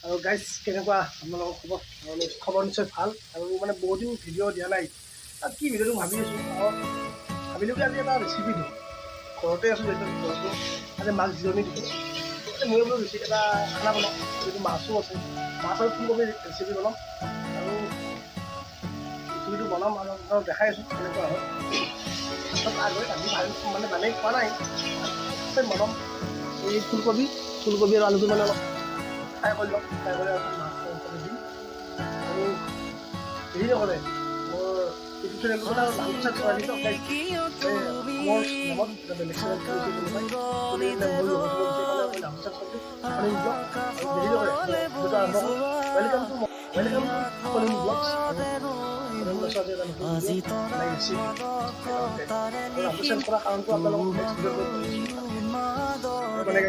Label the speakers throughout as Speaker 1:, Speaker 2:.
Speaker 1: আৰু গাইজ কেনেকুৱা আপোনালোকৰ খবৰ নিশ্চয় ভাল আৰু মানে বহুদিন ভিডিঅ' দিয়া নাই। তাত কি ভিডিঅ'টো ভাবি আছোঁ ভাবিলোঁ কি আজি এটা ৰেচিপি দিওঁ। ঘৰতে আছোঁ যিহেতু ঘৰটো আজি মাছ জিৰণি দিছোঁ। মই বোলো ৰেচিপি এটা খানা বনাওঁ, যিহেতু মাছো আছে, মাছ আৰু ফুলকবি ৰেচিপি বনাম আৰু ৰেচিপিটো বনাম আৰু আপোনাক দেখাই আছোঁ কেনেকুৱা হয়। আগত আজি মানে ভালেই খোৱা নাই বনাম এই ফুলকবি আৰু আলুটো মানে অলপ ফ্ৰাই কৰি লওঁ, ফ্ৰাই কৰি মাছ দিম আৰু হেৰি নকৰে মোৰ ইউটিউব চেনেলটো নাম ছাবস্ক্ৰাইব কৰি দিয়ক। মোৰ নামত বেলেগ channel welcome to calling blogs. কৰা কাৰণটো আপোনালোকক মানে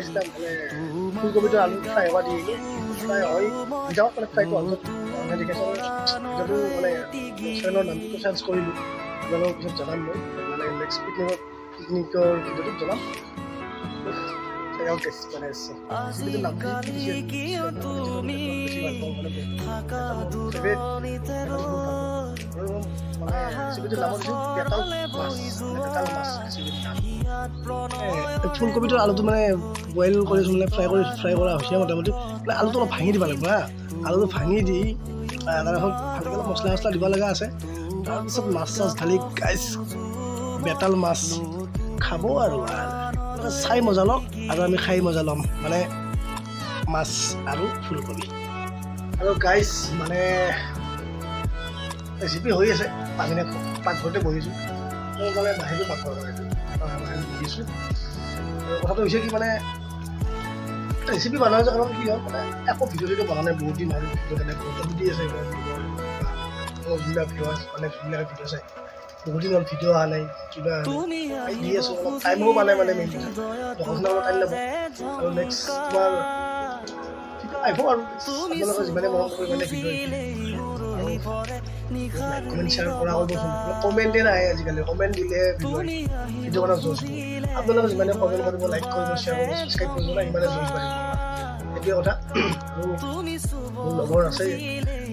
Speaker 1: ফুলকবিটো আলু ফ্ৰাই হোৱা দি ফ্ৰাই হয় যাওক মানে ফ্ৰাইটো হ'ল যদিও মানে চেনেলৰ নামটো চেঞ্জ কৰিলোঁ, আপোনালোকক পিছত জনাম মই মানে নেক্সট পিকনিকৰ ভিডিঅ'টোত জনাম। ফুলকবিটো আলুটো মানে বইল কৰিছোঁ, মানে ফ্ৰাই কৰা হৈছে মোটামুটি। মানে আলুটো অলপ ভাঙি দিব লাগিব হা, আলুটো ভাঙি দি তাৰপিছত ভালকৈ অলপ মছলা দিব লগা আছে। তাৰপিছত মাছ চাছ ঢালি গাইজ বেতাল মাছ খাব আৰু চাই মজা লওক আৰু আমি খাই মজা ল'ম, মানে মাছ আৰু ফুলকবি। আৰু গাইজ মানে ৰেচিপি হৈ আছে, পাকঘৰতে বহিছোঁ, মানে বাহিৰটো পাকঘৰতে বহিছোঁ। কথাটো হৈছে কি মানে ৰেচিপি বনোৱা যায় কাৰণ কি হ'ল মানে একো ভিডিঅ'টো বনোৱা নাই বহুত দিন হ'ল। ভিডিঅ' দি আছে যোনবিলাক ভিউৱাৰ্ছ মানে যোনবিলাক ভিডিঅ' চাই বহুত দিন হ'ল ভিডিঅ' অহা নাই, কিবা দি আছোঁ, অলপ টাইমো পোৱা নাই মানে মেইন কথা অলপ টাইম ল'ব আৰু নেক্সট তোমাৰ আহিব আৰু আপোনালোকে যিমানে মৰম কৰিব মানে ভিডিঅ' কমেণ্ট শ্বেয়াৰ কৰা কৰিবচোন। কমেণ্টে নাহে আজিকালি, কমেণ্ট দিলে ভিডিঅ' বনাব জজ হ'ব। আপোনালোকে যিমানে কমেণ্ট কৰিব, লাইক কৰিব, শ্বেয়াৰ কৰিব, ছাবস্ক্ৰাইব কৰিব না সিমানে জজ বাঢ়িব। সেইটোৱে কথা। আৰু মোৰ লগৰ আছে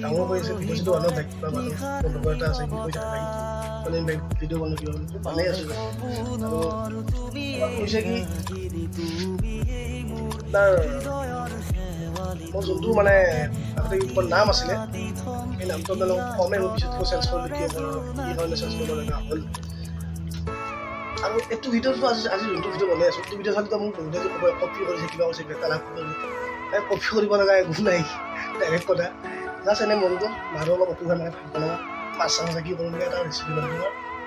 Speaker 1: ডাঙৰ হৈ আছে ভিডিঅ' চিডিঅ' বনাব বাইক কিবা মানুহ মোৰ লগৰ এটা আছে সি কৈছে মানে বাইক ভিডিঅ' বনাব কিবা ভালেই আছোঁ। আৰু হৈছে কি তাৰ মোৰ যোনটো মানে আগতে ইউটিউবৰ নাম আছিলে সেই নামটো আপোনালোকক কমেই মই পিছত চেঞ্জ কৰিলোঁ, কি কাৰণে চেঞ্জ কৰিব লগা হ'ল। আৰু এইটো ভিডিঅ'টো আজি যোনটো ভিডিঅ' বনাই আছোঁ, এইটো ভিডিঅ' চালেতো মোক বহুতে কপি কৰিছে, কিবা কৰিছে, বেটা লাভ কৰিছে। কপি কৰিব লগা একো নাই, ডাইৰেক্ট কথা জাষ্ট এনেই মনটো মাৰো অলপ অসুবিধা নাই বনাব মাছ চাছ কি কৰিবলগীয়া এটা ৰেচিপি বনাব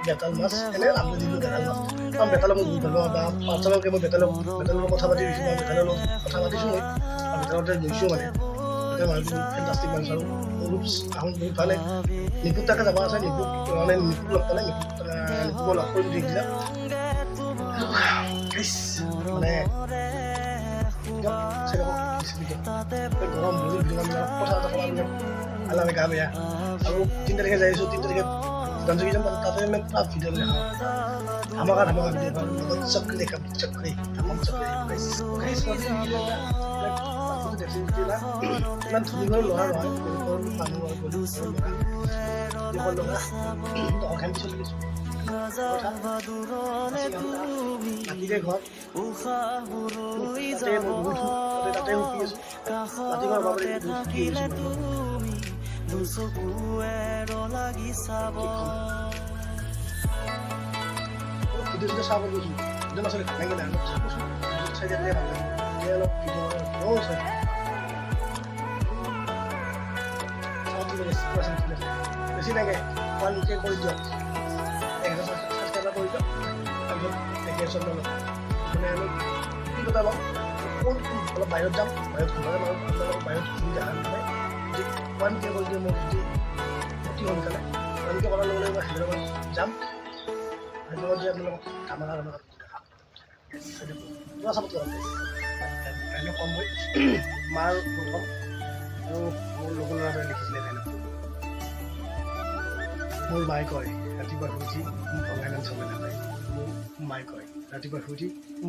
Speaker 1: বেতাল মাছ এনেই নামটো দিলোঁ বেতাল মাছ। কাৰণ বেতালক মই বহুত ভাল পাওঁ বা পাঁচজনকে মই বেতালৰ কথা পাতি দিছোঁ বা বেতালৰ লগত কথা পাতিছোঁ মই আৰু বেতালতে গৈছোঁ মানে মানুহটো ফেণ্টাষ্টিক মানুহ আৰু বহুত আহোঁ বহুত ভালে। নিপুত তাকে যাব আছে, নিপুত মানে নিপুত লগ পালে নিপুতক লগ কৰি দি দিলে মানে গৰম বহুত কথা এটা ক'লা ভাল লাগে গা বেয়া। আৰু 3 তাৰিখে যাই আছোঁ, 3 তাৰিখে গানজুগি যাম তাতে মানে পুৰা ভিডিঅ' দেখাওঁ ধামাকা ভিডিঅ' লগত চকৰি চকৰি তামাম চকৰি ইমান ধনী ঘৰৰ ল'ৰা নহয়, মানুহ ৰাতিৰে ঘৰ তাতে সুখী আছোঁ। ৰাতিপুৱাৰ বাবুৰে ভিডিঅ'টো চাব গৈছোঁ, ভিডিঅ' নাচালে ভাল লাগে না অলপ চাবচোন, চাই দিলে ভাল লাগে অলপ ভিডিঅ' বেছি লাগে 1K কৰি দিয়ক, 1000 ছাবস্ক্ৰাইবাৰ কৰি দিয়ক। তাৰপিছত দেখি আছোঁ আপোনালোক মানে অলপ কি কথা লওঁ অলপ বাহিৰত যাম, বাহিৰত ঘূৰাই মাৰোঁ আপোনালোকক বাহিৰত ঘূৰি দেখা নাই যদি 1K কৰি দিয়ে মোৰ যদি অতি সোনকালে 1K কৰাৰ লগে লগে মই হায়দৰাবাদ যাম। হায়দৰাবাদ যে আপোনালোকক ধামাকা দেখাম পুৰা চাপৰ্ট কৰাম ডাইলগ কম হৈ মাৰ প্ৰথম আৰু মোৰ লগৰ ল'ৰাটোৱে লিখিছিলে ডাইলগ। মোৰ মায়ে কয় ৰাতিপুৱা শুই উঠি ভঙাই নাম চাবলৈ নাপায়, মোৰ মায়ে কয় ৰাতিপুৱা শুই উঠি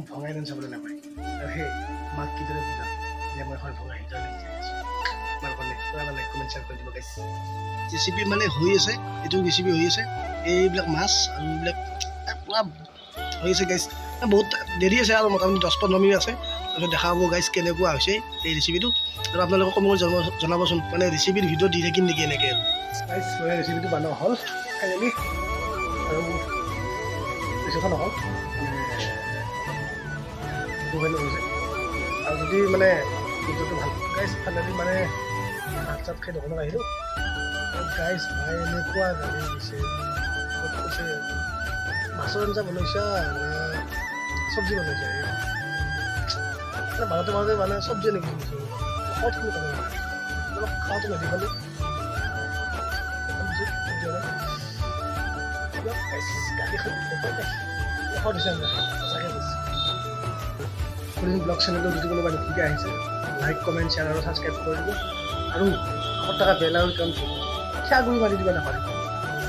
Speaker 1: ভঙাই নাম চাবলৈ নাপায়। আৰু সেই মাক কিদৰে বুজাম যে মই এখন ভঙা হিটাৰ লৈ যাই আছোঁ। শ্বেয়াৰ কৰি দিব গাইছ। ৰেচিপি মানে হৈ আছে, এইটো ৰেচিপি হৈ আছে, এইবিলাক মাছ আৰু এইবিলাক পুৰা হৈ আছে গাইছ। বহুত দেৰি আছে আৰু মোটামুটি 10-15 মিনিট আছে, তাৰপিছত দেখা হ'ব গাইছ কেনেকুৱা হৈছে এই ৰেচিপিটো। আৰু আপোনালোকক কমেণ্টত জনাবচোন, মানে ৰেচিপিৰ ভিডিঅ' দি থাকিম নেকি এনেকৈ আৰু গাইছ। মানে ৰেচিপিটো বনোৱা হ'ল ফাইনেলি, আৰু বেছিখন নহ'ল মানে হৈছে। আৰু যদি মানে ভিডিঅ'টো ভাল গাইছ, ফাইনেলি মানে ভাত চাত খাই দোকানত আহিলোঁ গাইছ। ভাই এনেকুৱা গালি দিছে, কৈছে মাছৰ আঞ্জা বনাইছা চব্জি বনাইছা, ভাৰতে মাজে মানে চব্জি এনেকৈ দিছোঁ অলপ খাওঁতে নেদেখালোঁ ব্লগ চেনেলটো যদি কোনোবা নতুনকৈ আহিছে লাইক কমেণ্ট শ্বেয়াৰ আৰু ছাবস্ক্ৰাইব কৰি দিব, আৰু 100 টকা বেল আৰু একাউণ্টটো সেয়া কৰি মাৰি দিব নাপাৰিব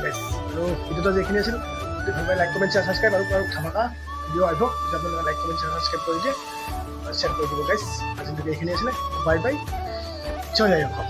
Speaker 1: গাইছ। আৰু ভিডিঅ'টো যিখিনি আছিল যদি ভাল পায় লাইক কমেণ্ট শ্বেয়াৰ ছাবস্ক্ৰাইব আৰু ধামাকা ভিডিঅ' আহিব, যদি আপোনালোকে লাইক কমেণ্ট শ্বেয়াৰ ছাবস্ক্ৰাইব কৰি দিয়ে শ্বেয়াৰ কৰি দিব গাইছ। আজিলৈকে এইখিনি আছিলে, বাই বাই, জয় আই অসম।